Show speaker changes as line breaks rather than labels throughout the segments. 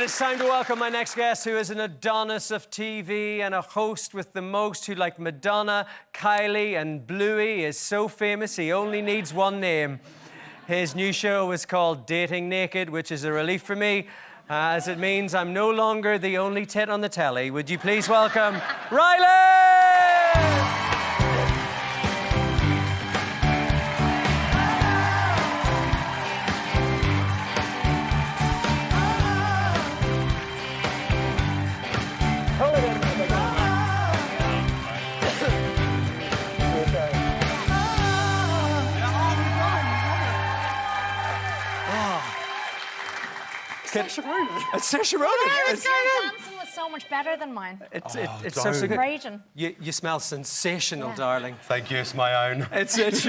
it's time to welcome my next guest, who is an Adonis of TV and a host with the most, who, like Madonna, Kylie and Bluey, is so famous he only needs one name. His new show is called Dating Naked, which is a relief for me, as it means I'm no longer the only tit on the telly. Would you please welcome Rylan!
Saoirse Ronan.
It's Saoirse Ronan.
Your dancing was so much better than mine.
It's so good.
Raging.
You smell sensational, darling.
Thank you, it's my own.
It's your own. It's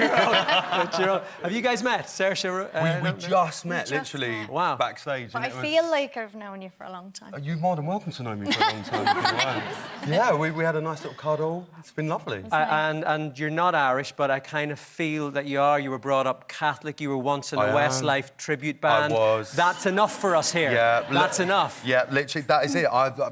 your own. Have you guys met, Saoirse?
We just met, literally,
Wow.
backstage.
But I feel like I've known you for a long time.
You're more than welcome to know me for a long time. Yeah, we had a nice little cuddle. It's been lovely.
Nice.
And you're not Irish, but I kind of feel that you are. You were brought up Catholic. You were once in a Westlife tribute band.
I was.
That's enough for us here.
Yeah,
that's enough.
Yeah, literally, that is it.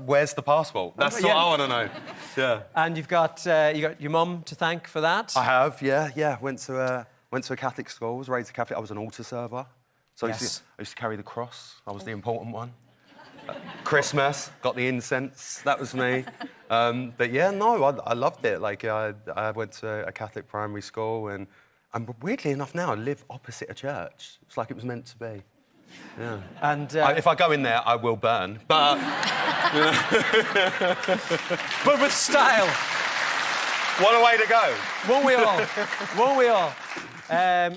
Where's the passport? That's what I want to know. Yeah.
And you've got your mum to thank for that.
I have, yeah. Went to a Catholic school. Was raised a Catholic. I was an altar server, so I used to carry the cross. I was the important one. Christmas, got the incense. That was me. But yeah, no, I loved it. Like I went to a Catholic primary school, and weirdly enough now I live opposite a church. It's like it was meant to be. Yeah.
And
if I go in there, I will burn. But
but with style.
What a way to go!
Won't we all? Won't we all?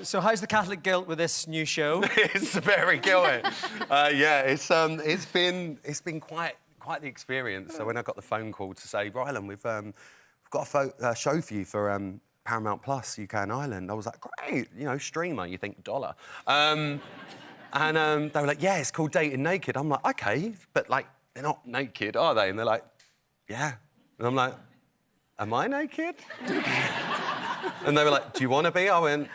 So how's the Catholic guilt with this new show?
It's very guilty. Yeah, it's been quite the experience. So when I got the phone call to say, Rylan, we've got a show for you for Paramount Plus UK and Ireland, I was like, great, streamer. You think dollar? And they were like, yeah, it's called Dating Naked. I'm like, okay, but like they're not naked, are they? And they're like, yeah. And I'm like, am I naked? And they were like, do you want to be? I went,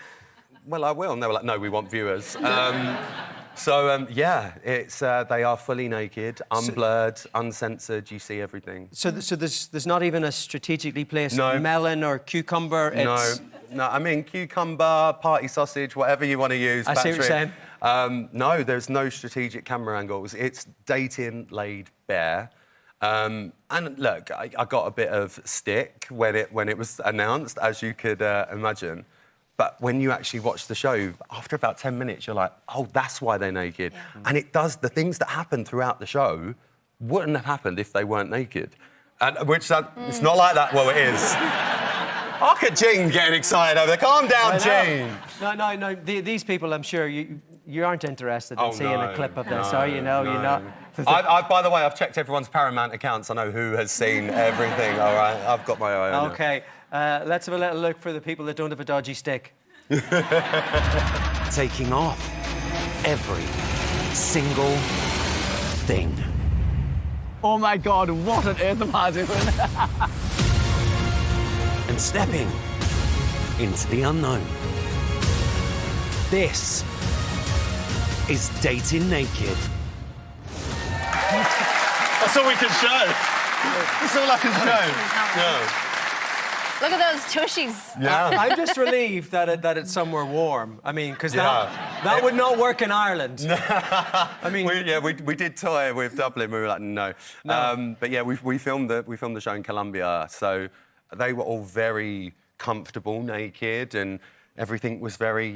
well, I will. And they were like, no, we want viewers. Yeah, it's they are fully naked, unblurred, uncensored. You see everything.
So there's not even a strategically placed melon or cucumber.
No. I mean cucumber, party sausage, whatever you want to use.
I see what you're saying.
No, there's no strategic camera angles. It's dating laid bare. And look, I got a bit of stick when it was announced, as you could imagine. But when you actually watch the show, after about 10 minutes, you're like, oh, that's why they're naked. Yeah. And it does, the things that happen throughout the show wouldn't have happened if they weren't naked. And it's not like that. Well, it is. Look at Jean getting excited over there. Calm down, Jean.
No. These people, I'm sure, you aren't interested in seeing a clip of this, are you? You're not.
By the way, I've checked everyone's Paramount accounts. I know who has seen everything, all right? I've got my own.
OK, let's have a little look for the people that don't have a dodgy stick.
Taking off every single thing.
Oh my God, what on earth am I doing?
And stepping into the unknown. This is Dating Naked.
That's all we can show. That's all I can show. Yeah.
Look at those tushies.
Yeah.
I'm just relieved that it's somewhere warm. I mean, because that would not work in Ireland. I mean,
we did toy with Dublin. We were like, no. But yeah, we filmed the show in Colombia, so they were all very comfortable naked, and everything was very,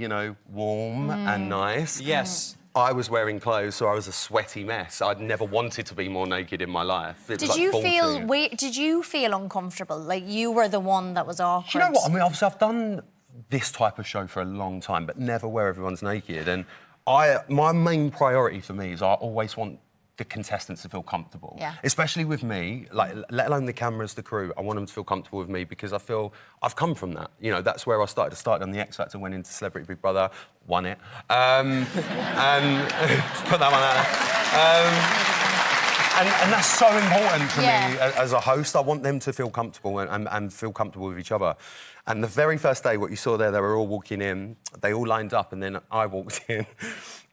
warm and nice.
Yes.
I was wearing clothes, so I was a sweaty mess. I'd never wanted to be more naked in my life.
Did you feel uncomfortable? Like you were the one that was awkward?
Do you know what? I mean, obviously, I've done this type of show for a long time, but never where everyone's naked. And my main priority for me is I always want the contestants to feel comfortable.
Yeah.
Especially with me, like, let alone the cameras, the crew. I want them to feel comfortable with me because I feel I've come from that. That's where I started. I started on The X Factor, went into Celebrity Big Brother, won it. And put that one out there. And that's so important to me as a host. I want them to feel comfortable and feel comfortable with each other. And the very first day, what you saw there, they were all walking in. They all lined up, and then I walked in.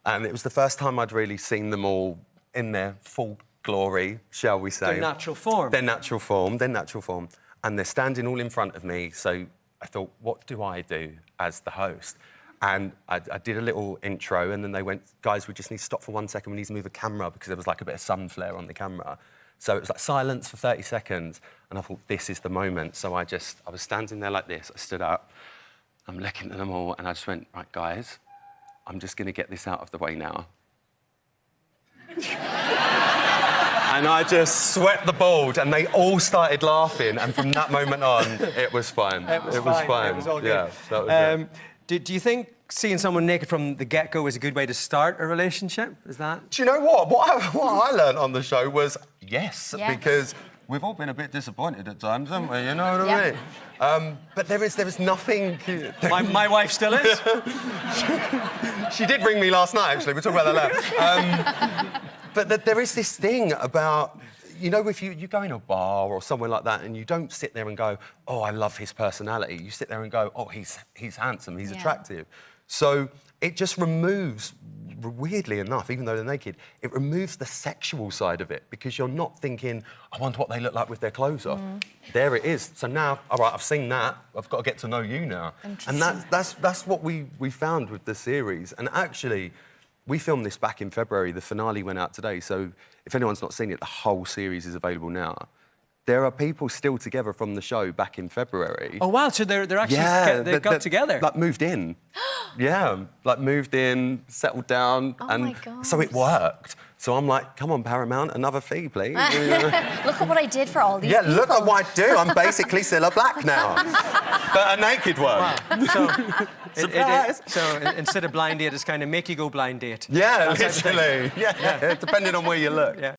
And it was the first time I'd really seen them all in their full glory, shall we say.
Their natural form.
Their natural form. And they're standing all in front of me, so I thought, what do I do as the host? And I did a little intro, and then they went, guys, we just need to stop for 1 second. We need to move the camera because there was like a bit of sun flare on the camera. So it was like silence for 30 seconds. And I thought, this is the moment. So I was standing there like this. I stood up. I'm looking at them all, and I just went, right, guys, I'm just going to get this out of the way now. And I just swept the board, and they all started laughing. And from that moment on, it was fine.
It was fine. It was all good.
Yeah, that was it.
Do you think seeing someone naked from the get-go is a good way to start a relationship? Is that?
Do you know what? What I learned on the show was yes,
Yeah.
because we've all been a bit disappointed at times, haven't we? You know what I mean? But there is nothing...
My wife still is.
She did ring me last night, actually. We'll talk about that later. But there is this thing about... You know, if you go in a bar or somewhere like that and you don't sit there and go, oh, I love his personality. You sit there and go, oh, he's handsome, he's attractive. So it just removes, weirdly enough, even though they're naked, it removes the sexual side of it because you're not thinking, I wonder what they look like with their clothes off. There it is. So now, all right, I've seen that. I've got to get to know you now. And that's what we found with the series. And actually, we filmed this back in February. The finale went out today. So if anyone's not seen it, the whole series is available now. There are people still together from the show back in February.
Oh, wow, so they're actually... they got together?
Like, moved in. Yeah, like, moved in, settled down.
Oh,
and
my God.
so it worked. So I'm like, come on, Paramount, another fee, please.
Look at what I did for all these
Yeah,
people.
look at what I do. I'm basically Cilla Black now. But a naked one.
Wow.
Surprise!
So instead of blind date, it's kind of make you go blind date.
Yeah,
That type of thing.
literally. Yeah, depending on where you look.
Yeah.